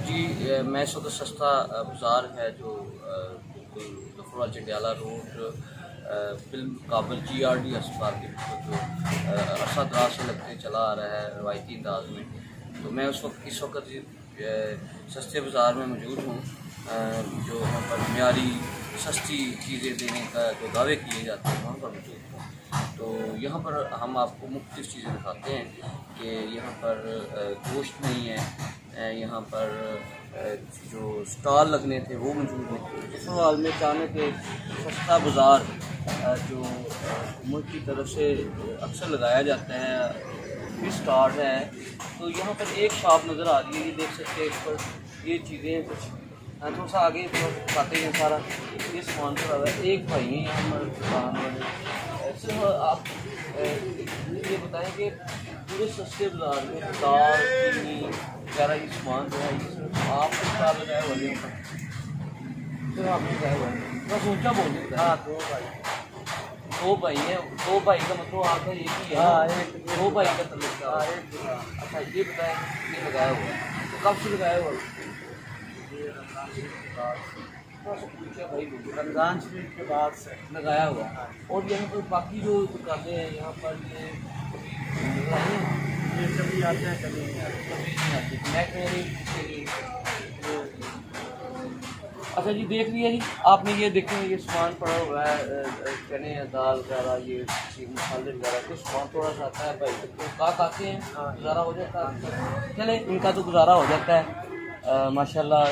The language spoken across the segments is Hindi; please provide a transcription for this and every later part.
जी मैं इस वक्त सस्ता बाज़ार है जो बिल्कुल जफरवाल जंडियाला रोड फिल्म काबल GRD अस्पताल के जो अरसा दराज से लगते चला आ रहा है रवायती अंदाज में। तो मैं इस वक्त सस्ते बाज़ार में मौजूद हूँ जो वहाँ पर मियारी सस्ती चीज़ें देने का जो दावे किए जाते हैं वहाँ पर मौजूद हूँ। तो यहाँ पर हम आपको मुख्तलिफ़ चीज़ें दिखाते हैं कि यहाँ पर गोश्त नहीं है, यहाँ पर जो स्टॉल लगने थे वो मौजूद नहीं। इस हाल में अचानक एक सस्ता बाज़ार जो हुकूमत की तरफ से अक्सर लगाया जाता है फिर स्टार्ट है। तो यहाँ पर एक शॉप नज़र आ रही है, ये देख सकते हैं। इस पर ये चीज़ें कुछ थोड़ा सा आगे दिखाते हैं सारा ये सामान पड़ा हुआ है। एक भाई है यहाँ पर दुकान वाले। सिर्फ आप ये बताएं कि पूरे सस्ते बाज़ार में दाल चीनी वगैरह ये सामान जो है ये सिर्फ आपको स्टॉल लगाया हुआ है यहाँ पर, सिर्फ आपने लगाया हुआ है। मैं सोचा बोल सकता है। दो भाई हैं, दो भाई का मतलब आपका एक ही है। दो भाई का तल्लुक। अच्छा ये बताएं ये लगाया हुआ है तो कब से लगाया हुआ है? भाई रमज़ान शरीफ के बाद से लगाया हुआ है। और यहाँ पर बाकी जो दुकानें हैं यहाँ पर ये कभी आते हैं कभी नहीं आते। अच्छा जी देख लिया जी आपने, ये देखें ये सामान पड़ा हुआ है चने दाल वगैरह ये मसाले वगैरह कुछ सामान थोड़ा सा आता है भाई तो का खाते हैं गुजारा हो जाता है। चले इनका तो गुजारा हो जाता है माशाल्लाह।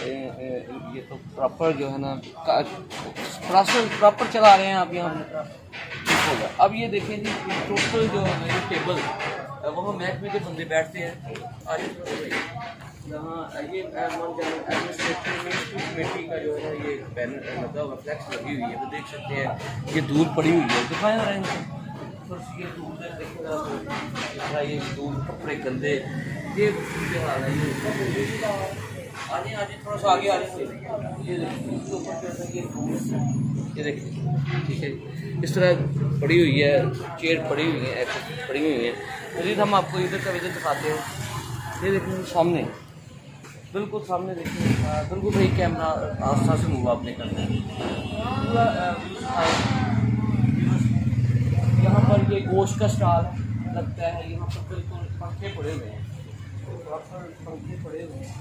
ये तो प्रॉपर जो है ना प्रॉपर चला रहे हैं आप यहाँ ठीक होगा। अब ये देखें जी टोटल जो है टेबल वहाँ महकमे के बंदे बैठते हैं। यहाँ ये कमेटी का जो है ये बैनर लगा हुआ फ्लैक्स लगी हुई है तो देख सकते हैं। ये दूध पड़ी हुई है दिखाया रहे हैं ये दूध देखेगा ये दूध कपड़े गंदे ये हाल है। ये आने थोड़ा सा आगे आ रहे ये देखिए ठीक है। इस तरह पड़ी हुई है, चेयर पड़ी हुई है, पड़ी हुई है। मजीद हम आपको इधर का विज़िट दिखाते हैं। ये देखिए सामने बिल्कुल सामने देखिए बिल्कुल भाई कैमरा आस्था से मूव आपने करना है पूरा। यहाँ पर ये गोश्त का स्टॉल लगता है। यहाँ पर बिल्कुल पंखे पड़े हुए हैं, पंखे पड़े हुए हैं,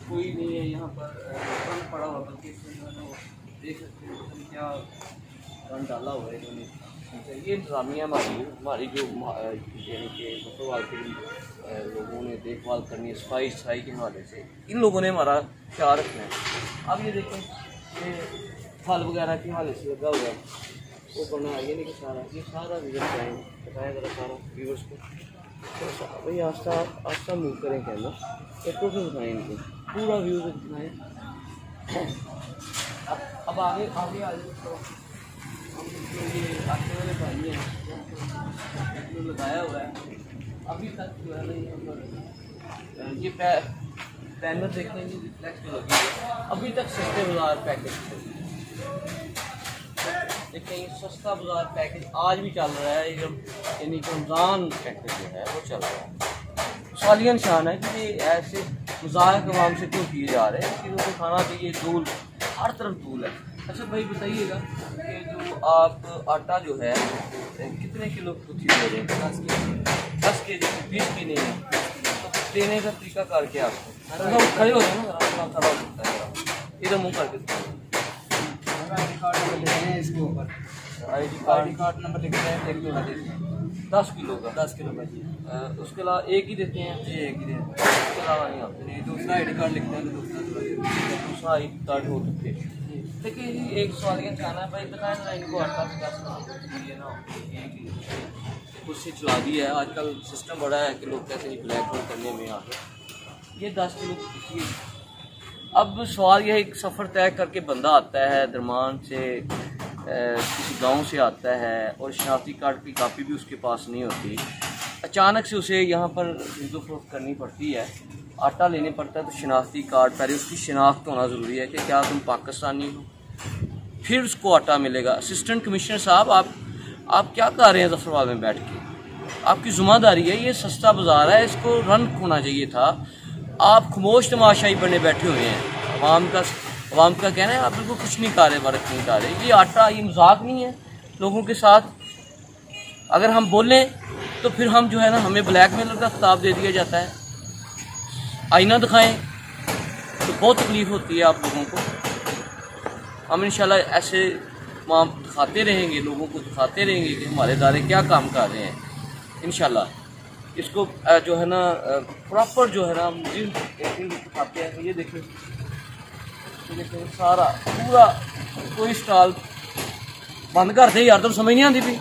कोई नहीं है यहाँ पर रंग पड़ा हुआ बल्कि इसमें जो है ना वो देख सकते हैं क्या रंग डाला हुआ है इन्होंने। ये इंतज़ामिया हमारी जो यानी कि मुसलमान के लोगों ने देखभाल करनी है सफाई के हवाले से इन लोगों ने हमारा ख्याल रखना है। अब ये देखें ये फल वगैरह के हवाले से लगा हुआ है वो करना आगे नहीं कि ये सारा विज़िट करें बताएँ ज़रा सारा व्यूवर्स को भाई आस्ता मूव करें कहना एक तो दिखाएँ इनको पूरा व्यू दिखाएँ। अब आगे आगे आ जाए ये आगे वाले भाई हैं जो लगाया हुआ है अभी तक जो है ना ये बैनर देखने की रिफ्लेक्स जो लगी है अभी तक सस्ते बाज़ार पैकेज देखिए सस्ता बाज़ार पैकेज आज भी चल रहा है। यानी कि रमज़ान पैकेज जो है वो चल रहा है। सालिया निशान है कि ऐसे मज़ाक आवाम से क्यों किए जा रहे हैं, चीज़ों को खाना चाहिए। धूल हर तरफ धूल है। अच्छा भाई बताइएगा कि जो आप आटा जो है कितने किलो कुछ दे रहे हैं? 10 kg 20 की नहीं है तो देने का तरीका करके आपको खड़े हो जाए ना खड़ा हो सकता है इधर मुँह करके इसके ऊपर ID कार्ड नंबर लिख रहे हैं 10 किलो का 10 किलो का उसके अलावा एक ही देते हैं जी एक ही देते हैं उसके अलावा नहीं आते। दूसरा ID कार्ड लिखते हैं तो दूसरा ID कार्ड हो सकते हैं। देखिए जी एक सवाल ये कहना है भाई बताएं ना इनको आटा ये ना खुद से चला दिया है। आजकल सिस्टम बड़ा है कि लोग कैसे ही ब्लैक होल करने में आ गए। ये 10 किलो अब सवाल यह एक सफ़र तय करके बंदा आता है दरमान से किसी गांव से आता है और शनाख्ती कार्ड की कापी भी उसके पास नहीं होती। अचानक से उसे यहाँ पर खरीदो फरोख्त करनी पड़ती है, आटा लेने पड़ता है तो शनाख्ती कार्ड पहले उसकी शनाख्त होना ज़रूरी है कि क्या तुम पाकिस्तानी हो फिर उसको आटा मिलेगा। असिस्टेंट कमिश्नर साहब आप क्या कर रहे हैं जफरवाल में बैठ के? आपकी ज़िम्मेदारी है, ये सस्ता बाज़ार है, इसको रन होना चाहिए था। आप खामोश तमाशाई बने बैठे हुए हैं। अवाम का कहना है आप बिल्कुल कुछ नहीं कर रहे, वर्क नहीं कर रहे। ये आटा, ये मजाक नहीं है लोगों के साथ। अगर हम बोलें तो फिर हम जो है ना, हमें ब्लैकमेलर का खिताब दे दिया जाता है। आईना दिखाएं तो बहुत तकलीफ़ होती है आप लोगों को। हम इंशाल्लाह ऐसे दिखाते रहेंगे, लोगों को दिखाते रहेंगे कि हमारे इदारे क्या काम कर रहे हैं। इंशाल्लाह इसको जो है ना प्रॉपर जो है ना हम दिखाते हैं। ये देखिए सारा पूरा कोई स्टॉल बंद कर दे यार, तो समझ नहीं आती भी।